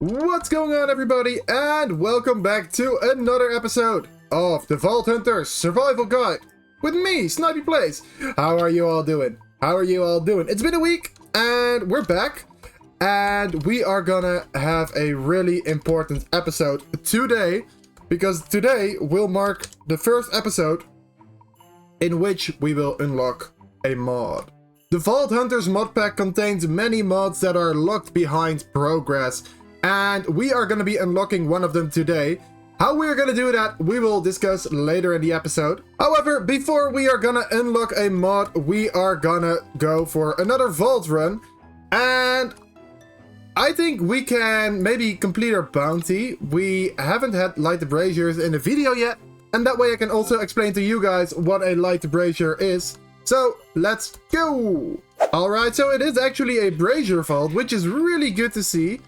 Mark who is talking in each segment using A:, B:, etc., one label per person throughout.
A: What's going on, everybody, and welcome back to another episode of the Vault Hunters Survival Guide with me, SnipyPlays. How are you all doing? It's been a week and we're back, and we are gonna have a really important episode today, because today will mark the first episode in which we will unlock a mod. The Vault Hunters mod pack contains many mods that are locked behind progress, and we are going to be unlocking one of them today. How we are going to do that, we will discuss later in the episode. However, before we are going to unlock a mod, we are going to go for another vault run. And I think we can maybe complete our bounty. We haven't had light the braziers in the video yet. And that way I can also explain to you guys what a light the brazier is. So let's go! Alright, so it is actually a brazier vault, which is really good to see.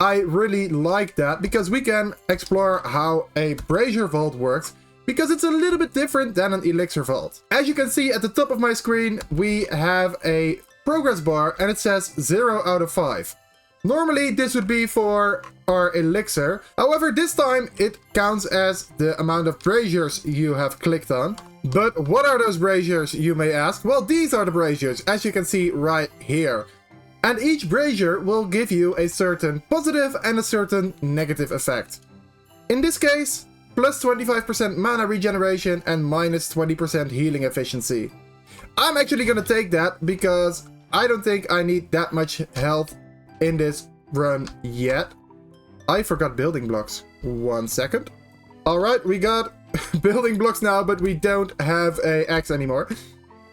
A: I really like that, because we can explore how a brazier vault works, because it's a little bit different than an elixir vault. As you can see at the top of my screen, we have a progress bar and it says 0 out of 5. Normally this would be for our elixir. However, this time it counts as the amount of braziers you have clicked on. But what are those braziers, you may ask? Well, these are the braziers, as you can see right here. And each brazier will give you a certain positive and a certain negative effect. In this case, plus 25% mana regeneration and minus 20% healing efficiency. I'm actually gonna take that because I don't think I need that much health in this run yet. I forgot building blocks. 1 second. Alright, we got building blocks now, but we don't have a axe anymore.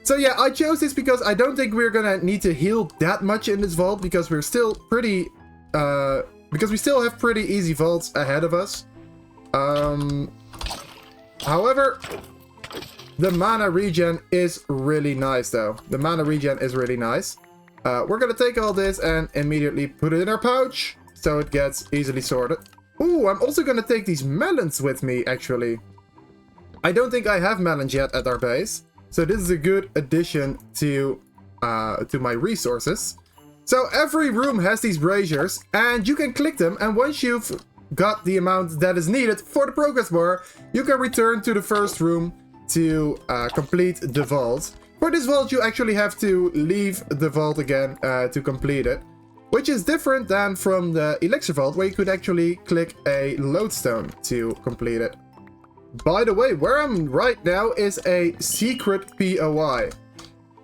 A: So yeah, I chose this because I don't think we're gonna need to heal that much in this vault, because we're still pretty, because we still have pretty easy vaults ahead of us. However, the mana regen is really nice though. The mana regen is really nice. We're gonna take all this and immediately put it in our pouch, so it gets easily sorted. Ooh, I'm also gonna take these melons with me, actually. I don't think I have melons yet at our base. So this is a good addition to my resources. So every room has these braziers, and you can click them, and once you've got the amount that is needed for the progress bar, you can return to the first room to complete the vault. For this vault, you actually have to leave the vault again to complete it, which is different than from the elixir vault, where you could actually click a lodestone to complete it. By the way, where I'm right now is a secret POI.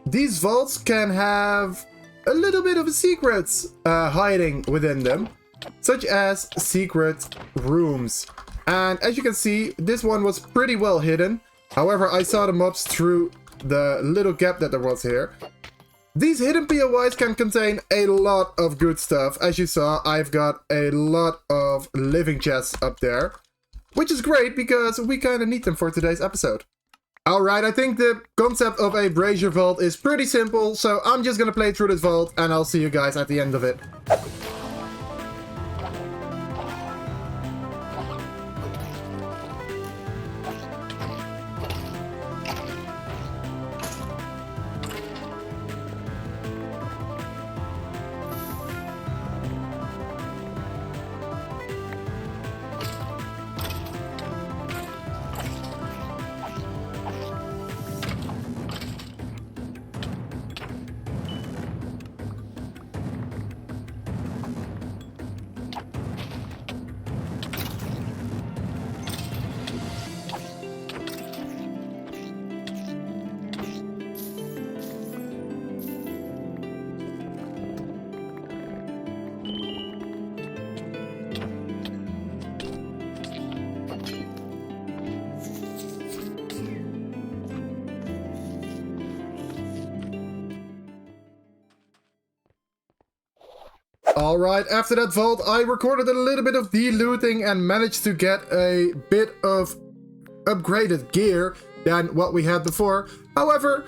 A: These vaults can have a little bit of secrets hiding within them, such as secret rooms. And as you can see, this one was pretty well hidden. However, I saw the mobs through the little gap that there was here. These hidden POIs can contain a lot of good stuff. As you saw, I've got a lot of living chests up there, which is great because we kind of need them for today's episode. Alright, I think the concept of a brazier vault is pretty simple, so I'm just gonna play through this vault and I'll see you guys at the end of it. Alright, after that vault, I recorded a little bit of de-looting and managed to get a bit of upgraded gear than what we had before. However,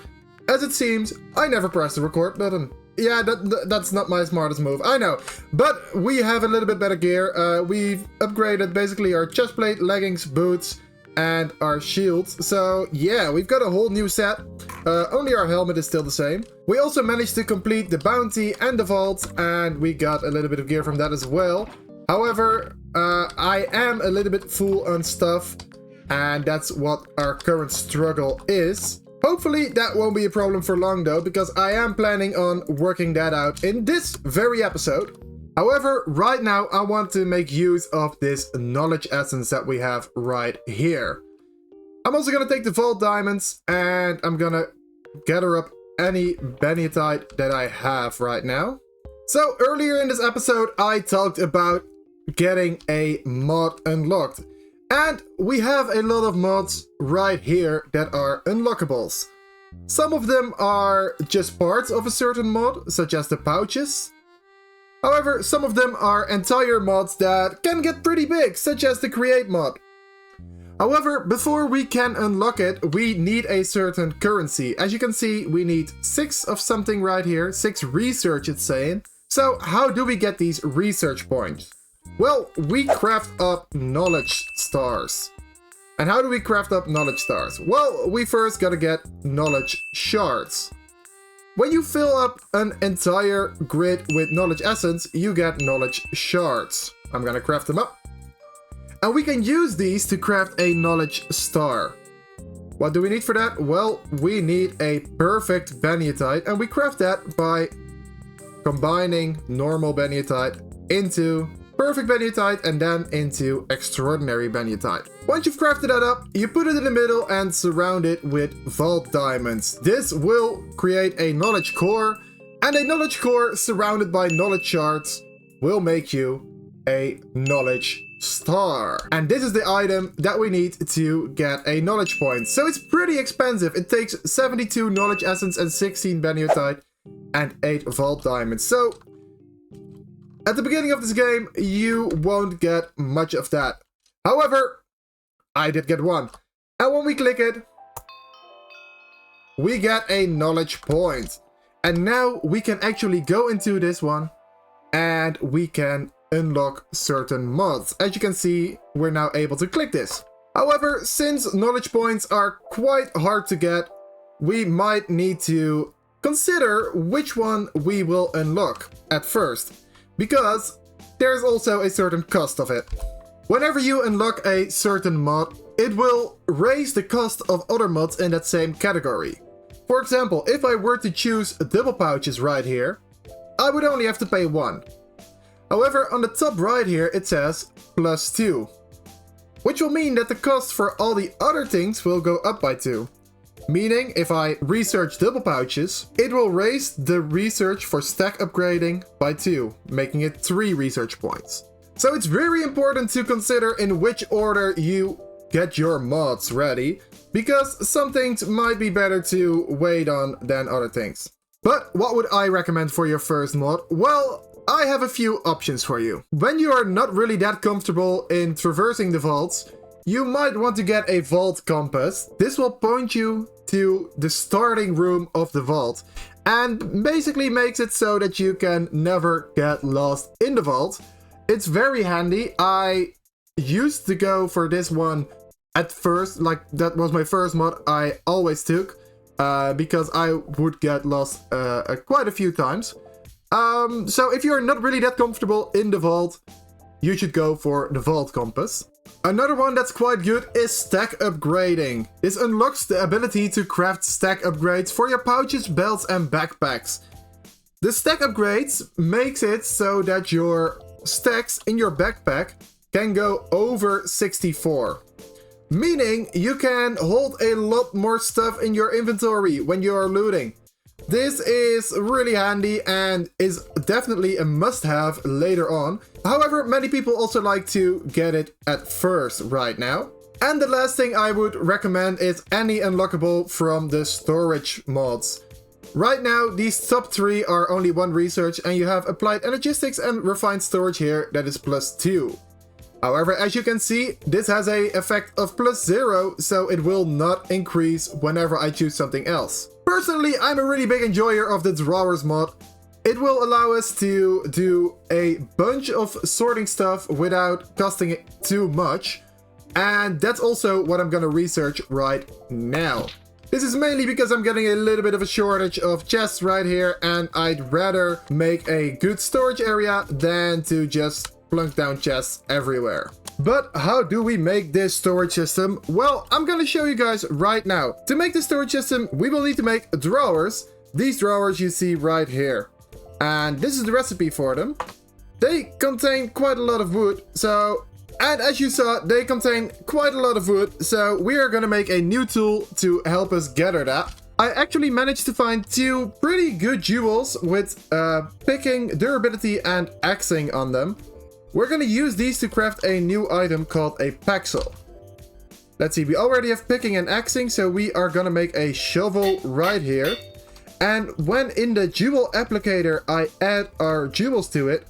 A: as it seems, I never pressed the record button. Yeah, that's not my smartest move, I know. But we have a little bit better gear. We've upgraded basically our chestplate, leggings, boots, and our shields. So yeah, we've got a whole new set. Only our helmet is still the same. We also managed to complete the bounty and the vault, and we got a little bit of gear from that as well. However, I am a little bit full on stuff, and that's what our current struggle is. Hopefully that won't be a problem for long though, because I am planning on working that out in this very episode. However, right now I want to make use of this knowledge essence that we have right here. I'm also going to take the vault diamonds and I'm going to gather up any beniatite that I have right now. So earlier in this episode I talked about getting a mod unlocked. And we have a lot of mods right here that are unlockables. Some of them are just parts of a certain mod, such as the pouches. However, some of them are entire mods that can get pretty big, such as the create mod. However, before we can unlock it, we need a certain currency. As you can see, we need 6 of something right here, 6 research it's saying. So how do we get these research points? Well, we craft up knowledge stars. And how do we craft up knowledge stars? Well, we first gotta get knowledge shards. When you fill up an entire grid with knowledge essence, you get knowledge shards. I'm gonna craft them up. And we can use these to craft a knowledge star. What do we need for that? Well, we need a perfect beniatite, and we craft that by combining normal beniatite into perfect beniatite and then into extraordinary beniatite. Once you've crafted that up, you put it in the middle and surround it with vault diamonds. This will create a knowledge core, and a knowledge core surrounded by knowledge shards will make you a knowledge star. And this is the item that we need to get a knowledge point. So it's pretty expensive. It takes 72 knowledge essence and 16 beniatite and 8 vault diamonds. So at the beginning of this game, you won't get much of that. However, I did get one. And when we click it, we get a knowledge point. And now we can actually go into this one and we can unlock certain mods. As you can see, we're now able to click this. However, since knowledge points are quite hard to get, we might need to consider which one we will unlock at first, because there's also a certain cost of it. Whenever you unlock a certain mod, it will raise the cost of other mods in that same category. For example, if I were to choose double pouches right here, I would only have to pay 1. However, on the top right here it says +2, which will mean that the cost for all the other things will go up by 2. Meaning, if I research double pouches, it will raise the research for stack upgrading by 2, making it 3 research points. So it's very important to consider in which order you get your mods ready, because some things might be better to wait on than other things. But what would I recommend for your first mod? Well, I have a few options for you. When you are not really that comfortable in traversing the vaults, you might want to get a vault compass. This will point you to the starting room of the vault and basically makes it so that you can never get lost in the vault. It's very handy. I used to go for this one at first, like that was my first mod I always took because I would get lost quite a few times. So if you're not really that comfortable in the vault, you should go for the vault compass. Another one that's quite good is stack upgrading. This unlocks the ability to craft stack upgrades for your pouches, belts and backpacks. The stack upgrades makes it so that your stacks in your backpack can go over 64. Meaning you can hold a lot more stuff in your inventory when you are looting. This is really handy and is definitely a must-have later on. However, many people also like to get it at first right now. And the last thing I would recommend is any unlockable from the storage mods. Right now, these top 3 are only 1 research, and you have applied energistics and refined storage here that is +2. However, as you can see, this has a effect of +0, so it will not increase whenever I choose something else. Personally, I'm a really big enjoyer of the drawers mod. It will allow us to do a bunch of sorting stuff without costing it too much. And that's also what I'm gonna research right now. This is mainly because I'm getting a little bit of a shortage of chests right here, and I'd rather make a good storage area than to just plunk down chests everywhere. But how do we make this storage system? Well, I'm gonna show you guys right now. To make this storage system, we will need to make drawers. These drawers you see right here. And this is the recipe for them. They contain quite a lot of wood, and as you saw, they contain quite a lot of wood, so we are gonna make a new tool to help us gather that. I actually managed to find 2 pretty good jewels with picking, durability, and axing on them. We're gonna use these to craft a new item called a paxel. Let's see, we already have picking and axing, so we are gonna make a shovel right here. And when in the jewel applicator I add our jewels to it,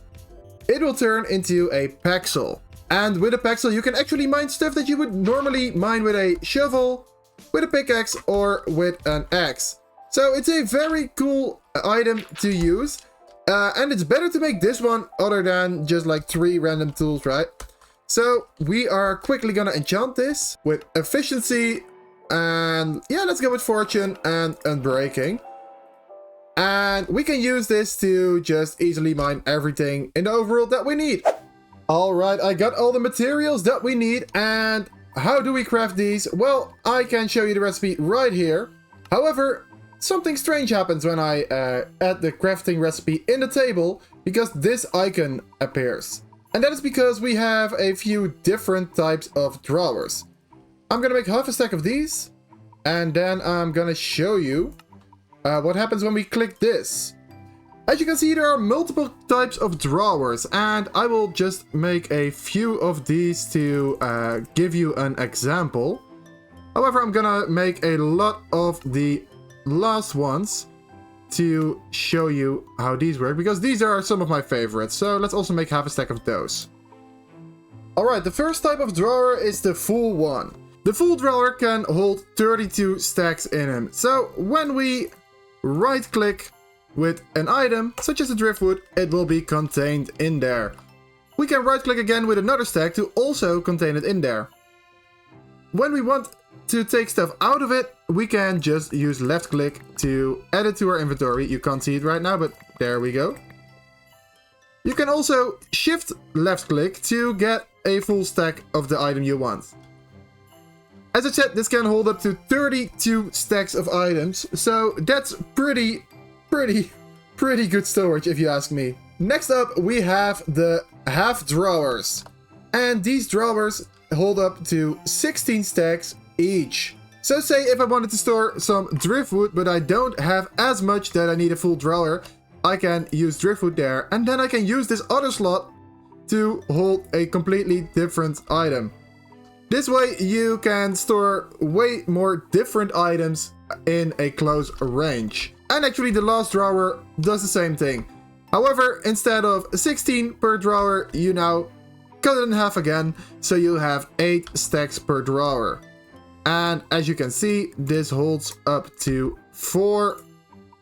A: it will turn into a paxel. And with a paxel you can actually mine stuff that you would normally mine with a shovel, with a pickaxe, or with an axe. So it's a very cool item to use. And it's better to make this one other than just like 3 random tools, right? So we are quickly gonna enchant this with efficiency. And yeah, let's go with fortune and unbreaking. And we can use this to just easily mine everything in the overworld that we need. Alright, I got all the materials that we need. And how do we craft these? Well, I can show you the recipe right here. However, something strange happens when I add the crafting recipe in the table, because this icon appears. And that is because we have a few different types of drawers. I'm gonna make half a stack of these. And then I'm gonna show you what happens when we click this. As you can see, there are multiple types of drawers, and I will just make a few of these to give you an example. However, I'm gonna make a lot of the last ones to show you how these work, because these are some of my favorites. So let's also make half a stack of those. Alright, the first type of drawer is the full one. The full drawer can hold 32 stacks in him. So when we right click with an item, such as a driftwood, it will be contained in there. We can right click again with another stack to also contain it in there. When we want to take stuff out of it, we can just use left click to add it to our inventory. You can't see it right now, but there we go. You can also shift left click to get a full stack of the item you want. As I said, this can hold up to 32 stacks of items, so that's pretty good storage if you ask me. Next up, we have the half drawers. And these drawers hold up to 16 stacks each. So say if I wanted to store some driftwood, but I don't have as much that I need a full drawer, I can use driftwood there, and then I can use this other slot to hold a completely different item. This way you can store way more different items in a close range. And actually the last drawer does the same thing. However, instead of 16 per drawer, you now cut it in half again, so you have 8 stacks per drawer. And as you can see, this holds up to 4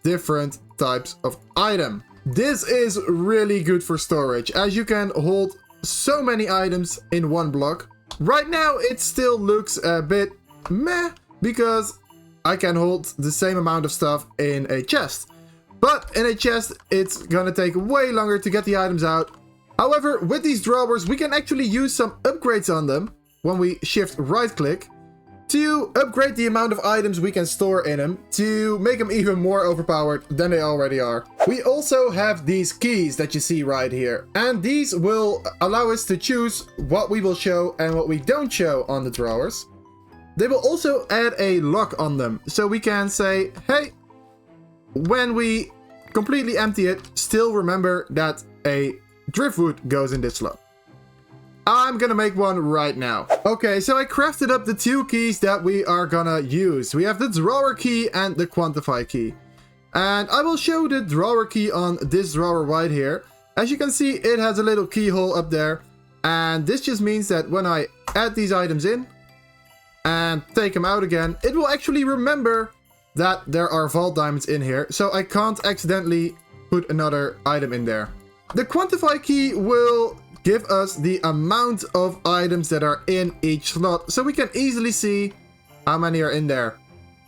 A: different types of item. This is really good for storage, as you can hold so many items in one block. Right now it still looks a bit meh, because I can hold the same amount of stuff in a chest. But in a chest it's gonna take way longer to get the items out. However, with these drawers we can actually use some upgrades on them when we shift right click to upgrade the amount of items we can store in them to make them even more overpowered than they already are. We also have these keys that you see right here, and these will allow us to choose what we will show and what we don't show on the drawers. They will also add a lock on them, so we can say, hey, when we completely empty it, still remember that a driftwood goes in this slot. I'm gonna make one right now. Okay, so I crafted up the 2 keys that we are gonna use. We have the drawer key and the quantify key. And I will show the drawer key on this drawer right here. As you can see, it has a little keyhole up there. And this just means that when I add these items in and take them out again, it will actually remember that there are vault diamonds in here. So I can't accidentally put another item in there. The quantify key will give us the amount of items that are in each slot, so we can easily see how many are in there.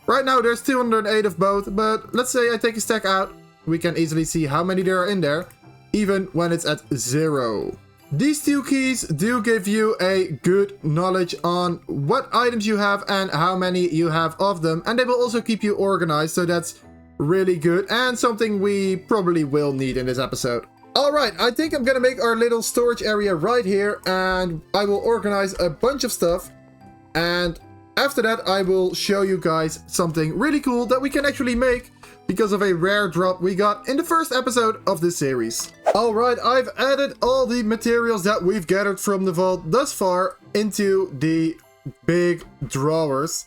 A: Right now there's 208 of both, but let's say I take a stack out, we can easily see how many there are in there, even when it's at 0. These two keys do give you a good knowledge on what items you have and how many you have of them, and they will also keep you organized, so that's really good and something we probably will need in this episode. Alright, I think I'm gonna make our little storage area right here, and I will organize a bunch of stuff, and after that I will show you guys something really cool that we can actually make because of a rare drop we got in the first episode of this series. Alright, I've added all the materials that we've gathered from the vault thus far into the big drawers,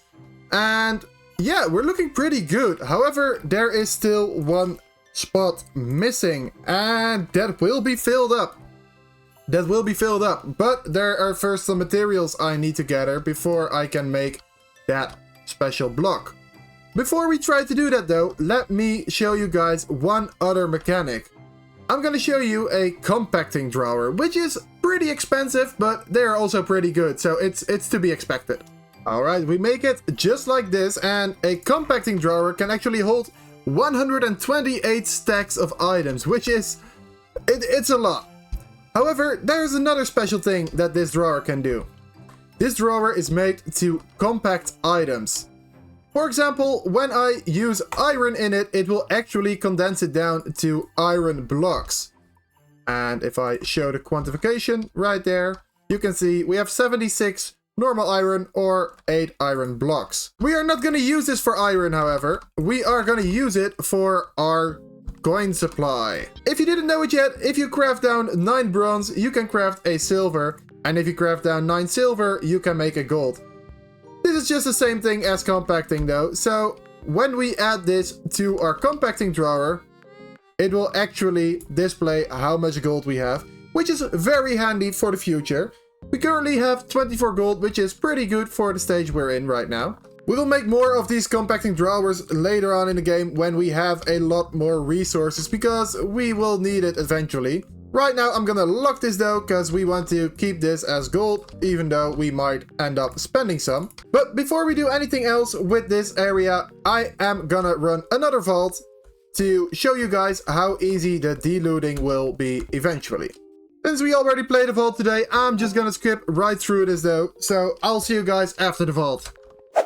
A: and yeah, we're looking pretty good. However, there is still one spot missing, and that will be filled up. But there are first some materials I need to gather before I can make that special block. Before we try to do that though, let me show you guys one other mechanic. I'm gonna show you a compacting drawer, which is pretty expensive, but they're also pretty good, so it's to be expected. Alright, we make it just like this, and a compacting drawer can actually hold 128 stacks of items, which is... it's a lot. However, there's another special thing that this drawer can do. This drawer is made to compact items. For example, when I use iron in it, it will actually condense it down to iron blocks. And if I show the quantification right there, you can see we have 76 normal iron or 8 iron blocks. We are not going to use this for iron, however. We are going to use it for our coin supply. If you didn't know it yet, if you craft down 9 bronze, you can craft a silver. And if you craft down 9 silver, you can make a gold. This is just the same thing as compacting though. So when we add this to our compacting drawer, it will actually display how much gold we have, which is very handy for the future. We currently have 24 gold, which is pretty good for the stage we're in right now. We will make more of these compacting drawers later on in the game when we have a lot more resources, because we will need it eventually. Right now I'm gonna lock this though, because we want to keep this as gold, even though we might end up spending some. But before we do anything else with this area, I am gonna run another vault to show you guys how easy the delooting will be eventually. Since we already played the vault today, I'm just gonna skip right through this though, so I'll see you guys after the vault.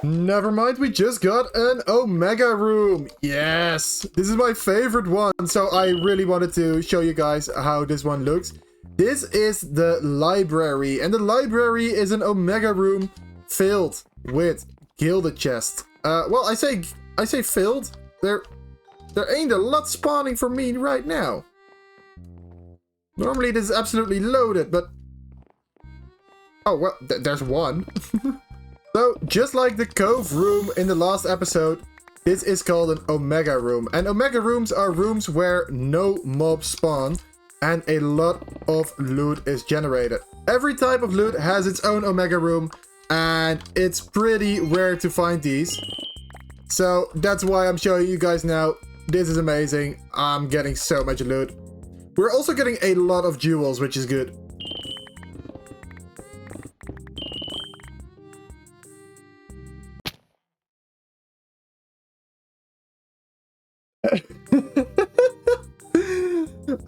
A: Never mind, we just got an Omega room. Yes, this is my favorite one, so I really wanted to show you guys how this one looks. This is the library, and the library is an Omega room filled with gilded chests. Well, I say filled. There ain't a lot spawning for me right now. Normally this is absolutely loaded, but... oh, well, there's one. So, just like the Cove room in the last episode, this is called an Omega room. And Omega rooms are rooms where no mobs spawn and a lot of loot is generated. Every type of loot has its own Omega room, and it's pretty rare to find these. So, that's why I'm showing you guys now. This is amazing. I'm getting so much loot. We're also getting a lot of jewels, which is good.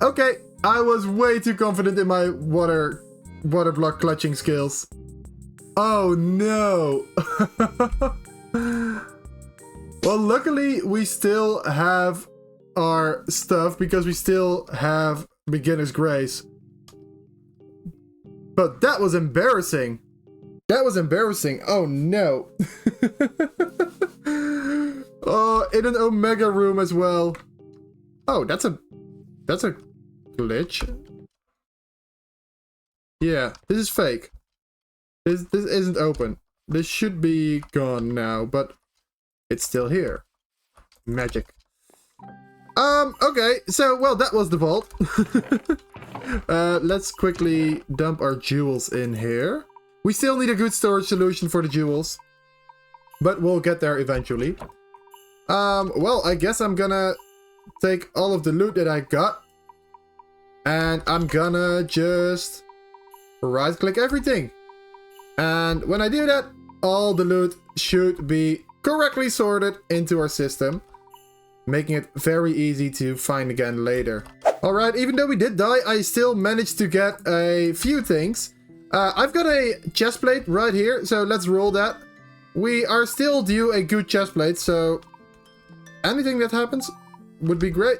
A: Okay, I was way too confident in my water block clutching skills. Oh no! Well, luckily we still have our stuff because we still have beginner's grace. But that was embarrassing. That was embarrassing. Oh no. Oh, in an Omega room as well. Oh, that's a glitch. Yeah, this is fake. This isn't open. This should be gone now, but it's still here. Magic. Okay, so, well, that was the vault. Let's quickly dump our jewels in here. We still need a good storage solution for the jewels, but we'll get there eventually. Well, I guess I'm gonna take all of the loot that I got, and I'm gonna just right-click everything. And when I do that, all the loot should be correctly sorted into our system, making it very easy to find again later. Alright, even though we did die, I still managed to get a few things. I've got a chest plate right here, so let's roll that. We are still due a good chest plate, so anything that happens would be great.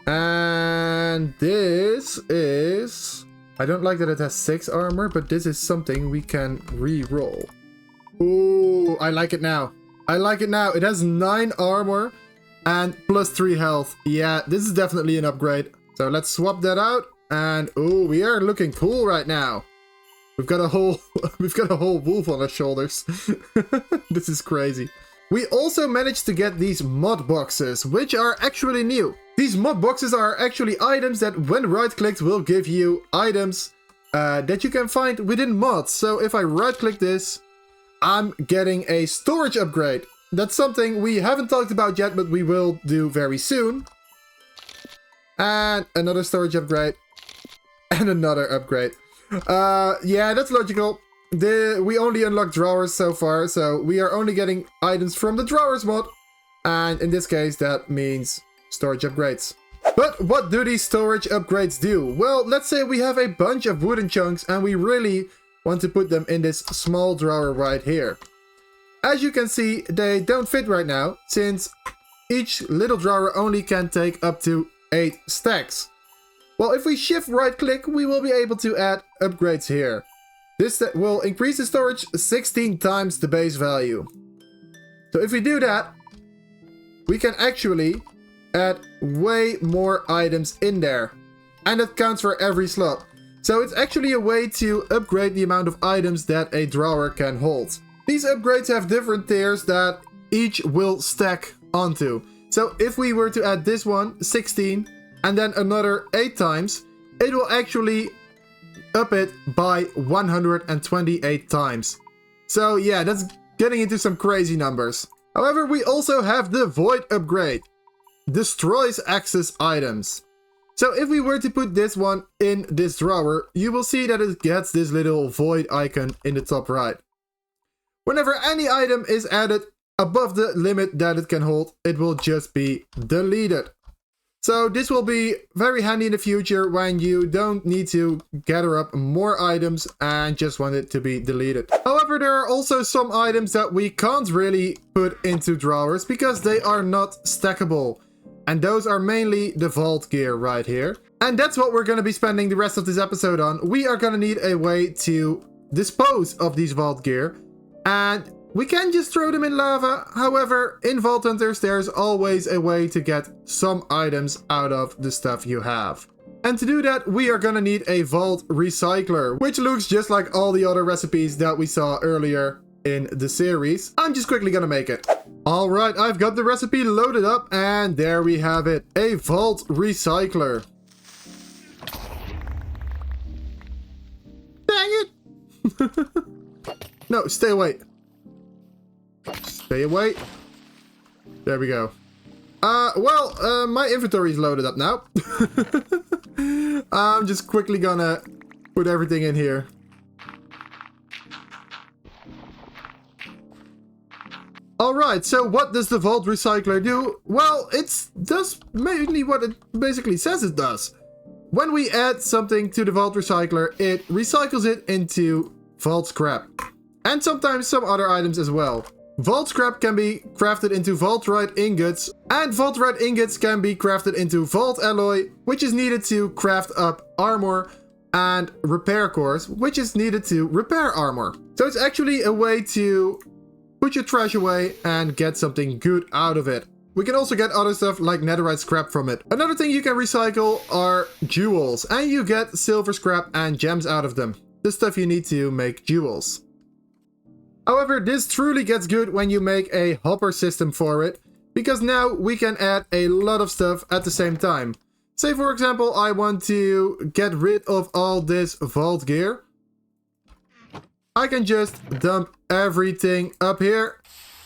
A: And this is... I don't like that it has 6 armor, but this is something we can re-roll. Ooh, I like it now. I like it now. It has 9 armor and plus 3 health. Yeah, this is definitely an upgrade. So let's swap that out. And ooh, we are looking cool right now. We've got a whole wolf on our shoulders. This is crazy. We also managed to get these mod boxes, which are actually new. These mod boxes are actually items that when right-clicked will give you items that you can find within mods. So if I right-click this, I'm getting a storage upgrade. That's something we haven't talked about yet, but we will do very soon. And another storage upgrade. And another upgrade. Yeah, that's logical. We only unlocked drawers so far, so we are only getting items from the drawers mod. And in this case, that means storage upgrades. But what do these storage upgrades do? Well, let's say we have a bunch of wooden chunks and we really want to put them in this small drawer right here. As you can see, they don't fit right now, since each little drawer only can take up to 8 stacks. Well, if we shift right click, we will be able to add upgrades here. This will increase the storage 16 times the base value. So if we do that, we can actually add way more items in there. And that counts for every slot. So it's actually a way to upgrade the amount of items that a drawer can hold. These upgrades have different tiers that each will stack onto. So if we were to add this one, 16, and then another 8 times, it will actually up it by 128 times. So yeah, that's getting into some crazy numbers. However, we also have the Void upgrade. Destroys access items. So if we were to put this one in this drawer, you will see that it gets this little void icon in the top right. Whenever any item is added above the limit that it can hold, it will just be deleted. So this will be very handy in the future when you don't need to gather up more items and just want it to be deleted. However, there are also some items that we can't really put into drawers because they are not stackable. And those are mainly the vault gear right here. And that's what we're going to be spending the rest of this episode on. We are going to need a way to dispose of these vault gear. And we can just throw them in lava. However, in Vault Hunters, there's always a way to get some items out of the stuff you have. And to do that, we are going to need a vault recycler, which looks just like all the other recipes that we saw earlier in the series. I'm just quickly going to make it. Alright, I've got the recipe loaded up and there we have it. A vault recycler. Dang it! No, stay away. Stay away. There we go. My inventory is loaded up now. I'm just quickly gonna put everything in here. Alright, so what does the Vault Recycler do? Well, it does mainly what it basically says it does. When we add something to the Vault Recycler, it recycles it into Vault Scrap. And sometimes some other items as well. Vault Scrap can be crafted into Vaultrite ingots, and Vaultrite ingots can be crafted into Vault Alloy, which is needed to craft up armor, and Repair Cores, which is needed to repair armor. So it's actually a way to put your trash away and get something good out of it. We can also get other stuff like netherite scrap from it. Another thing you can recycle are jewels, and you get silver scrap and gems out of them. The stuff you need to make jewels. However, this truly gets good when you make a hopper system for it, because now we can add a lot of stuff at the same time. Say for example, I want to get rid of all this vault gear. I can just dump everything up here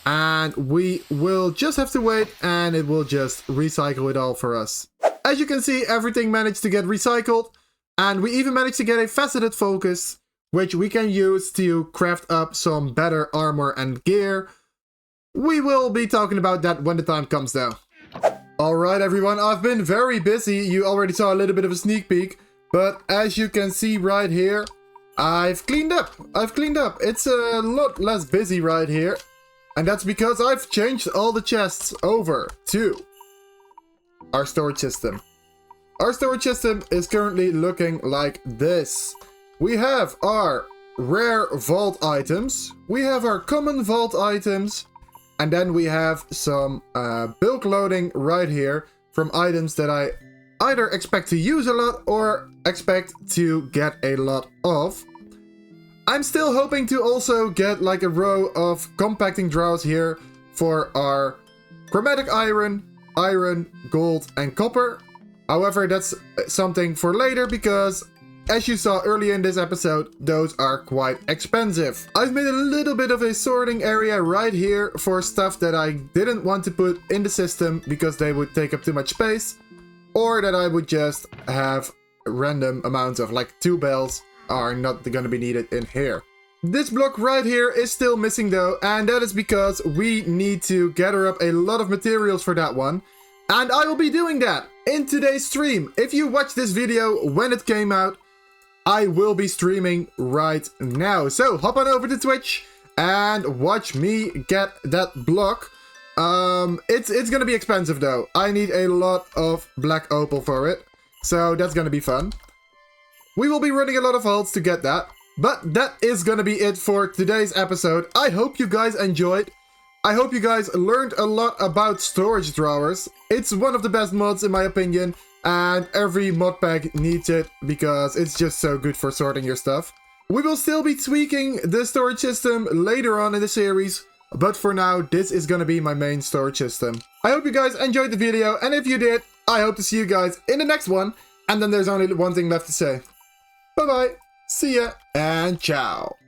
A: and we will just have to wait and it will just recycle it all for us. As you can see, everything managed to get recycled and we even managed to get a faceted focus, which we can use to craft up some better armor and gear. We will be talking about that when the time comes though. Alright everyone, I've been very busy. You already saw a little bit of a sneak peek. But as you can see right here, I've cleaned up. It's a lot less busy right here. And that's because I've changed all the chests over to our storage system. Our storage system is currently looking like this. We have our rare vault items. We have our common vault items. And then we have some bulk loading right here from items that I either expect to use a lot or expect to get a lot of. I'm still hoping to also get like a row of compacting drawers here for our chromatic iron, gold and copper. However, that's something for later because as you saw earlier in this episode, those are quite expensive. I've made a little bit of a sorting area right here for stuff that I didn't want to put in the system because they would take up too much space. Or that I would just have random amounts of like 2 bells are not going to be needed in here. This block right here is still missing though, and that is because we need to gather up a lot of materials for that one. And I will be doing that in today's stream. If you watch this video when it came out, I will be streaming right now. So hop on over to Twitch and watch me get that block. It's gonna be expensive though. I need a lot of black opal for it. So that's gonna be fun. We will be running a lot of vaults to get that. But that is gonna be it for today's episode. I hope you guys enjoyed. I hope you guys learned a lot about storage drawers. It's one of the best mods in my opinion. And every mod pack needs it because it's just so good for sorting your stuff. We will still be tweaking the storage system later on in the series. But for now, this is gonna be my main storage system. I hope you guys enjoyed the video. And if you did, I hope to see you guys in the next one. And then there's only one thing left to say. Bye bye. See ya and ciao.